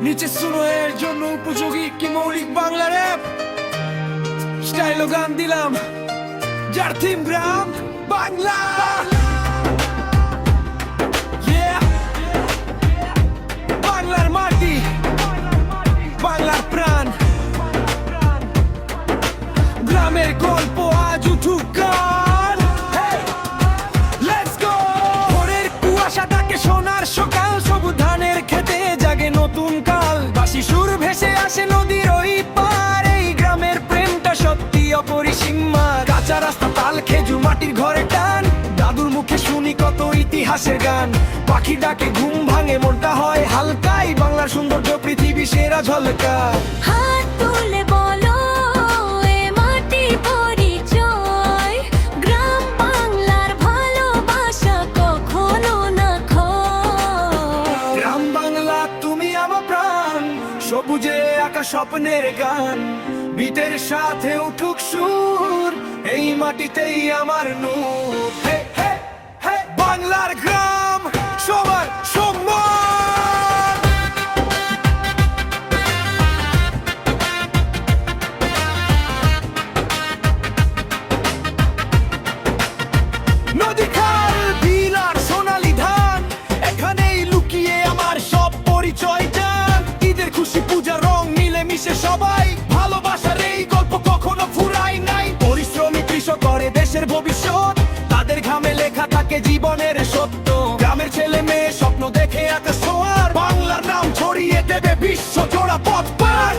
নিচে শুনো এর জন্য উপযোগী কি মৌলিক বাংলা র্যাপ স্টাইল গান দিলাম যার থিম গ্রাম বাংলা। Yeah! বাংলার মাটি, বাংলার প্রাণ, গ্রামের গল্প আজ উঠুক গান। Hey! Let's go! ভোরের কুয়াশা ডাকে সোনার সকাল, সবুজ ধানের খেতে জাগে নতুন কাল, বাঁশি সুর ভেসে আসে নদীর ওই পার, এই গ্রামের প্রেমটা সত্যি অপরিসীমা। কাঁচা রাস্তা, তাল, খেজুর, মাটির ঘরে টান, দাদুর মুখে শুনি কত ইতিহাসের গান। পাখি ডাকে ঘুম ভাঙে, মনটা হয় হালকাই, বাংলার সৌন্দর্য পৃথিবী সেরা ঝলকা। হাত তুলে বলো এ মাটির পরিচয়, গ্রাম বাংলার ভালোবাসা কখনো না ক্ষয়। গ্রাম বাংলা তুমি আমার প্রাণ, সবুজে আঁকা স্বপ্নের গান, বিটের সাথে উঠুক সুর, এই মাটিতেই আমার নূর। হে হে হে বাংলার গ্রাম সবার সম্মান। নদী, খাল, বিল আর সোনালী ধান, এখানেই লুকিয়ে আমার সব পরিচয় জান। ঈদের খুশি, পূজা, রং মিলে মিশে সবাই, ভালোবাসার এই গল্প কখনো ফুরাই নাই। পরিশ্রমী কৃষক করে দেশের ভবিষ্যৎ, তাদের ঘামে লেখা থাকে জীবনের সত্য। গ্রামের ছেলে মেয়ে স্বপ্ন দেখে আকাশ ছোঁয়ার, বাংলার নাম ছড়িয়ে দেবে বিশ্ব জোড়া পথ পার।